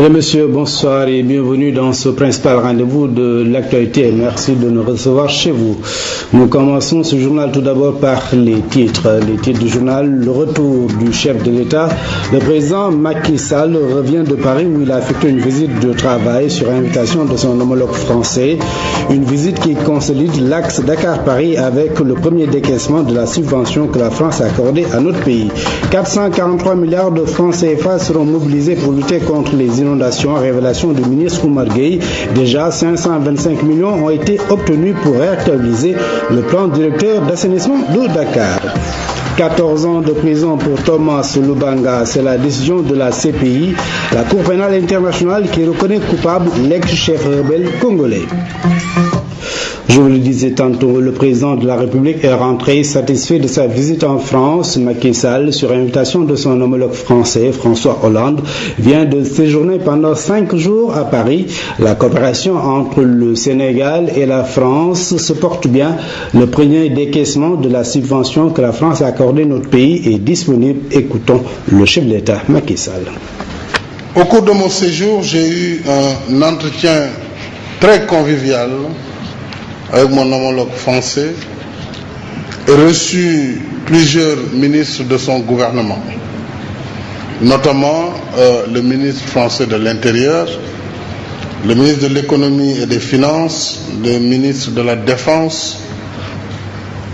Mesdames, Messieurs, bonsoir et bienvenue dans ce principal rendez-vous de l'actualité. Merci de nous recevoir chez vous. Nous commençons ce journal tout d'abord par les titres. Les titres du journal, le retour du chef de l'État. Le président Macky Sall revient de Paris où il a effectué une visite de travail sur invitation de son homologue français. Une visite qui consolide l'axe Dakar-Paris avec le premier décaissement de la subvention que la France a accordée à notre pays. 443 milliards de francs CFA seront mobilisés pour lutter contre les inondations. Révélation du ministre Oumar Gueye. Déjà, 525 millions ont été obtenus pour réactualiser le plan directeur d'assainissement de Dakar. 14 ans de prison pour Thomas Lubanga, c'est la décision de la CPI, la Cour pénale internationale qui reconnaît coupable l'ex-chef rebelle congolais. Je vous le disais tantôt, le président de la République est rentré satisfait de sa visite en France. Macky Sall, sur invitation de son homologue français, François Hollande, vient de séjourner pendant 5 jours à Paris. La coopération entre le Sénégal et la France se porte bien. Le premier décaissement de la subvention que la France a accordée à notre pays est disponible. Écoutons le chef de l'État, Macky Sall. Au cours de mon séjour, j'ai eu un entretien très convivial avec mon homologue français et reçu plusieurs ministres de son gouvernement, notamment le ministre français de l'Intérieur, le ministre de l'Économie et des Finances, le ministre de la Défense,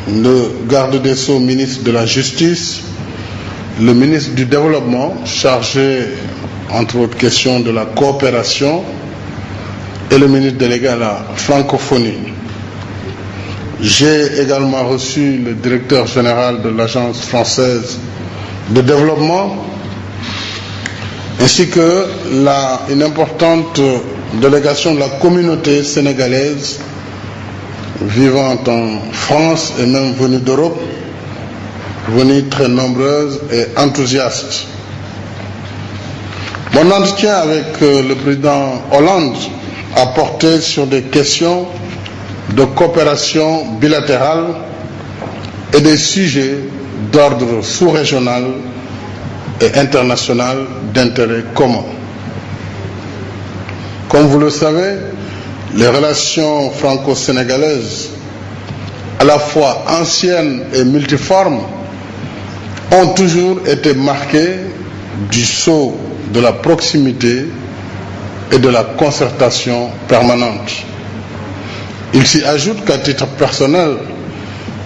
le garde des Sceaux, ministre de la Justice, le ministre du Développement, chargé, entre autres questions, de la coopération, et le ministre délégué à la francophonie. J'ai également reçu le directeur général de l'Agence française de développement, ainsi que une importante délégation de la communauté sénégalaise vivant en France et même venue d'Europe, venue très nombreuse et enthousiaste. Mon entretien avec le président Hollande a porté sur des questions de coopération bilatérale et des sujets d'ordre sous-régional et international d'intérêt commun. Comme vous le savez, les relations franco-sénégalaises, à la fois anciennes et multiformes, ont toujours été marquées du sceau de la proximité et de la concertation permanente. Il s'y ajoute qu'à titre personnel,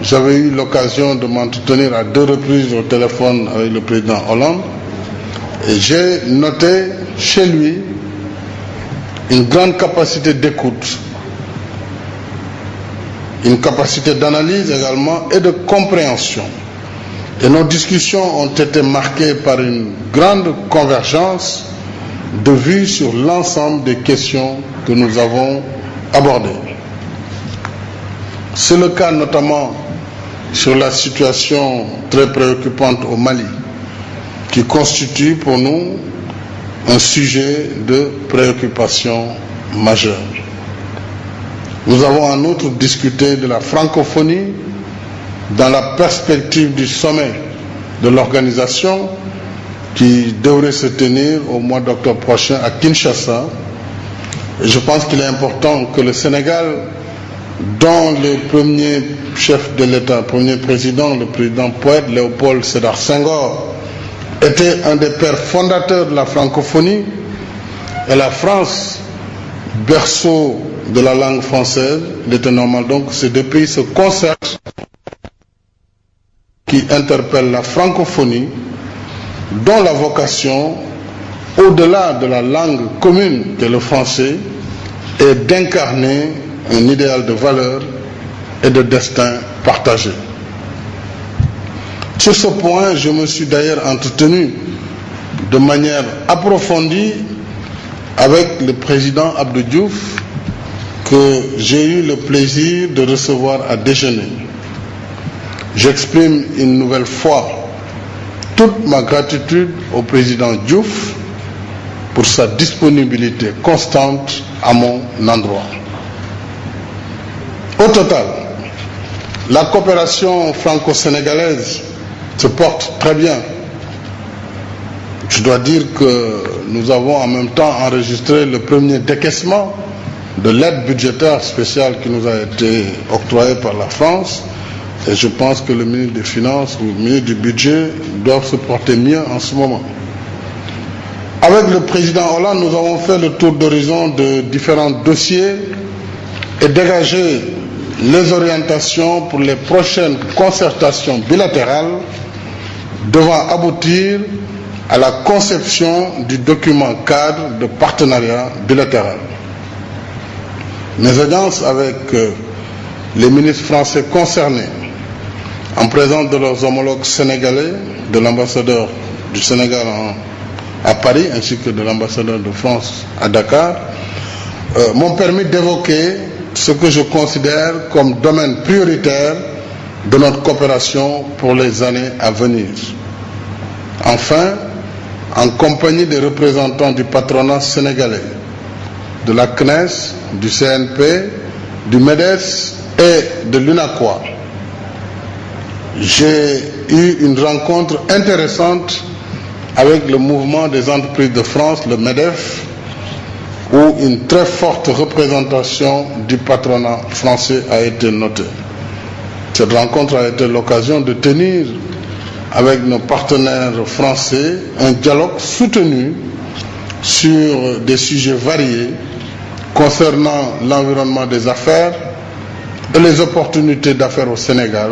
j'avais eu l'occasion de m'entretenir à 2 reprises au téléphone avec le président Hollande et j'ai noté chez lui une grande capacité d'écoute, une capacité d'analyse également et de compréhension. Et nos discussions ont été marquées par une grande convergence de vues sur l'ensemble des questions que nous avons abordées. C'est le cas notamment sur la situation très préoccupante au Mali, qui constitue pour nous un sujet de préoccupation majeure. Nous avons en outre discuté de la francophonie dans la perspective du sommet de l'organisation qui devrait se tenir au mois d'octobre prochain à Kinshasa. Et je pense qu'il est important que le Sénégal, dont le premier chef de l'État, premier président, le président poète Léopold Sédar Senghor, était un des pères fondateurs de la francophonie, et la France, berceau de la langue française, il était normal donc que ces deux pays se concertent, qui interpelle la francophonie, dont la vocation, au-delà de la langue commune que le français, est d'incarner un idéal de valeur et de destin partagé. Sur ce point, je me suis d'ailleurs entretenu de manière approfondie avec le président Abdou Diouf, que j'ai eu le plaisir de recevoir à déjeuner. J'exprime une nouvelle fois toute ma gratitude au président Diouf pour sa disponibilité constante à mon endroit. Au total, la coopération franco-sénégalaise se porte très bien. Je dois dire que nous avons en même temps enregistré le premier décaissement de l'aide budgétaire spéciale qui nous a été octroyée par la France. Et je pense que le ministre des Finances ou le ministre du Budget doivent se porter mieux en ce moment. Avec le président Hollande, nous avons fait le tour d'horizon de différents dossiers et dégagé les orientations pour les prochaines concertations bilatérales devant aboutir à la conception du document cadre de partenariat bilatéral. Mes audiences avec les ministres français concernés, en présence de leurs homologues sénégalais, de l'ambassadeur du Sénégal à Paris, ainsi que de l'ambassadeur de France à Dakar, m'ont permis d'évoquer ce que je considère comme domaine prioritaire de notre coopération pour les années à venir. Enfin, en compagnie des représentants du patronat sénégalais, de la CNES, du CNP, du MEDES et de l'UNACOIS, j'ai eu une rencontre intéressante avec le mouvement des entreprises de France, le MEDEF, où une très forte représentation du patronat français a été notée. Cette rencontre a été l'occasion de tenir avec nos partenaires français un dialogue soutenu sur des sujets variés concernant l'environnement des affaires et les opportunités d'affaires au Sénégal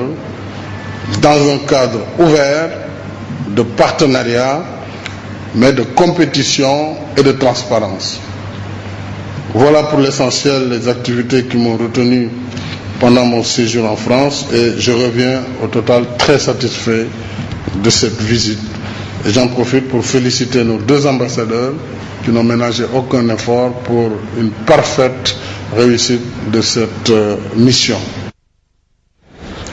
dans un cadre ouvert de partenariat, mais de compétition et de transparence. Voilà pour l'essentiel les activités qui m'ont retenu pendant mon séjour en France et je reviens au total très satisfait de cette visite. Et j'en profite pour féliciter nos deux ambassadeurs qui n'ont ménagé aucun effort pour une parfaite réussite de cette mission.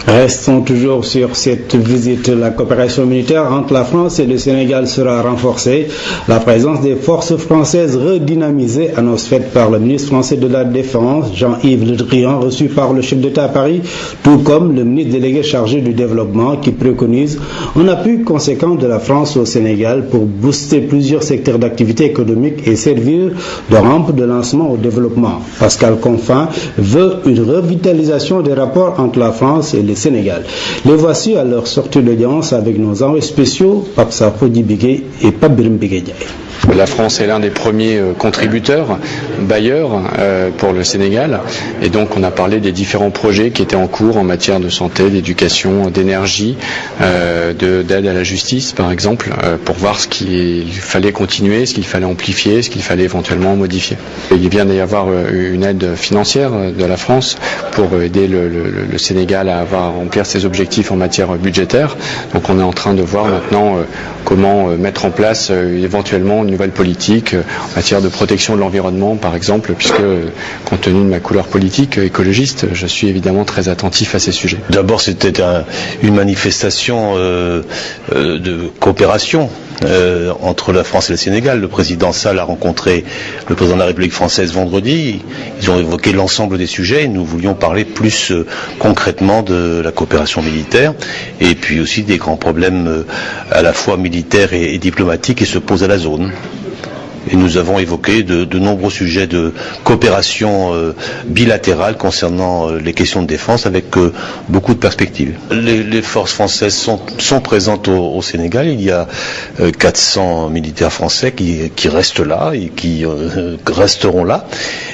Restons toujours sur cette visite. La coopération militaire entre la France et le Sénégal sera renforcée. La présence des forces françaises redynamisée, annonce faite par le ministre français de la Défense, Jean-Yves Le Drian, reçu par le chef d'État à Paris, tout comme le ministre délégué chargé du développement qui préconise un appui conséquent de la France au Sénégal pour booster plusieurs secteurs d'activité économique et servir de rampe de lancement au développement. Pascal Confin veut une revitalisation des rapports entre la France et le Sénégal. Les voici à leur sortie d'audience avec nos envoyés spéciaux, Pape Safo Dibigué et Pape Birim Bigué. La France est l'un des premiers contributeurs, bailleurs pour le Sénégal, et donc on a parlé des différents projets qui étaient en cours en matière de santé, d'éducation, d'énergie, d'aide à la justice par exemple, pour voir ce qu'il fallait continuer, ce qu'il fallait amplifier, ce qu'il fallait éventuellement modifier. Il vient d'y avoir une aide financière de la France pour aider le Sénégal à remplir ses objectifs en matière budgétaire. Donc on est en train de voir maintenant comment mettre en place éventuellement une nouvelle politique en matière de protection de l'environnement, par exemple, puisque, compte tenu de ma couleur politique écologiste, je suis évidemment très attentif à ces sujets. D'abord, c'était une manifestation de coopération entre la France et le Sénégal. Le président Sall a rencontré le président de la République française vendredi. Ils ont évoqué l'ensemble des sujets et nous voulions parler plus concrètement de la coopération militaire et puis aussi des grands problèmes à la fois militaires et diplomatiques qui se posent à la zone. Et nous avons évoqué de nombreux sujets de coopération bilatérale concernant les questions de défense avec beaucoup de perspectives. Les forces françaises sont présentes au Sénégal. Il y a 400 militaires français qui restent là et qui resteront là.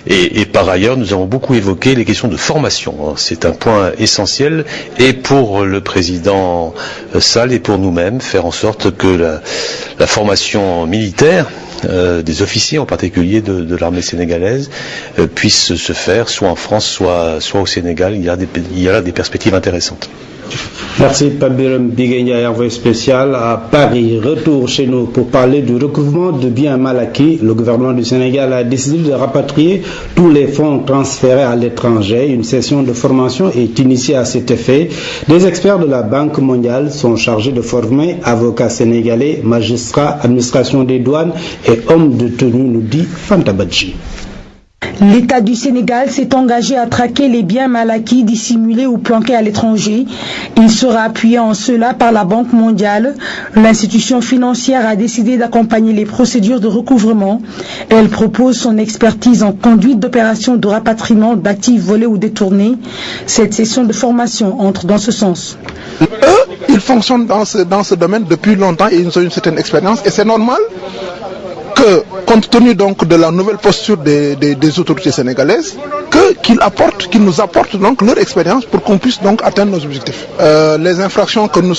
Et par ailleurs, nous avons beaucoup évoqué les questions de formation. C'est un point essentiel et pour le président Sall et pour nous-mêmes, faire en sorte que la formation militaire des officiers en particulier de l'armée sénégalaise puisse se faire soit en France, soit au Sénégal. Il y a là des perspectives intéressantes. Merci Pabirum Biguenya, envoyé spécial à Paris. Retour chez nous pour parler du recouvrement de biens mal acquis. Le gouvernement du Sénégal a décidé de rapatrier tous les fonds transférés à l'étranger. Une session de formation est initiée à cet effet. Des experts de la Banque mondiale sont chargés de former avocats sénégalais, magistrats, administration des douanes et hommes de tenue, nous dit Fantabadji. L'État du Sénégal s'est engagé à traquer les biens mal acquis, dissimulés ou planqués à l'étranger. Il sera appuyé en cela par la Banque mondiale. L'institution financière a décidé d'accompagner les procédures de recouvrement. Elle propose son expertise en conduite d'opérations de rapatriement d'actifs volés ou détournés. Cette session de formation entre dans ce sens. Ils fonctionnent dans ce domaine depuis longtemps et ils ont une certaine expérience et c'est normal que, compte tenu donc de la nouvelle posture des autorités sénégalaises, qu'ils nous apportent donc leur expérience pour qu'on puisse donc atteindre nos objectifs. Les infractions que nous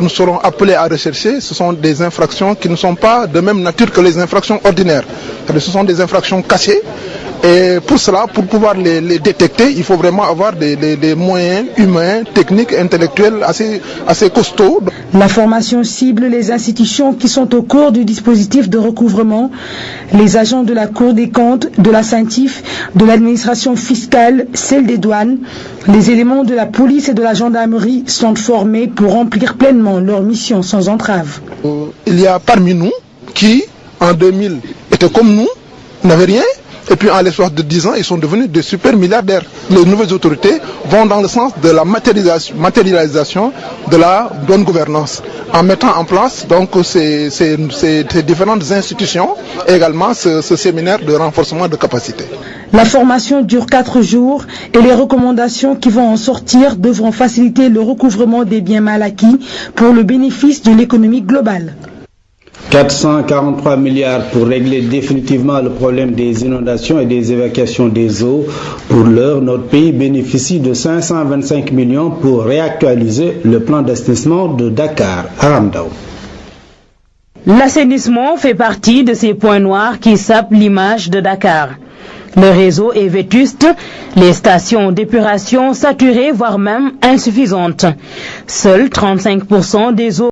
serons appelés à rechercher, ce sont des infractions qui ne sont pas de même nature que les infractions ordinaires. Ce sont des infractions cachées. Et pour cela, pour pouvoir les détecter, il faut vraiment avoir des moyens humains, techniques, intellectuels assez costauds. La formation cible les institutions qui sont au cours du dispositif de recouvrement. Les agents de la Cour des comptes, de la CENTIF, de l'administration fiscale, celle des douanes, les éléments de la police et de la gendarmerie sont formés pour remplir pleinement leur mission sans entrave. Il y a parmi nous qui, en 2000, étaient comme nous, n'avaient rien. Et puis en l'espace de 10 ans, ils sont devenus des super milliardaires. Les nouvelles autorités vont dans le sens de la matérialisation de la bonne gouvernance, en mettant en place donc ces différentes institutions et également ce séminaire de renforcement de capacité. La formation dure 4 jours et les recommandations qui vont en sortir devront faciliter le recouvrement des biens mal acquis pour le bénéfice de l'économie globale. 443 milliards pour régler définitivement le problème des inondations et des évacuations des eaux. Pour l'heure, notre pays bénéficie de 525 millions pour réactualiser le plan d'assainissement de Dakar. Aramdao. L'assainissement fait partie de ces points noirs qui sapent l'image de Dakar. Le réseau est vétuste, les stations d'épuration saturées, voire même insuffisantes. Seuls 35% des eaux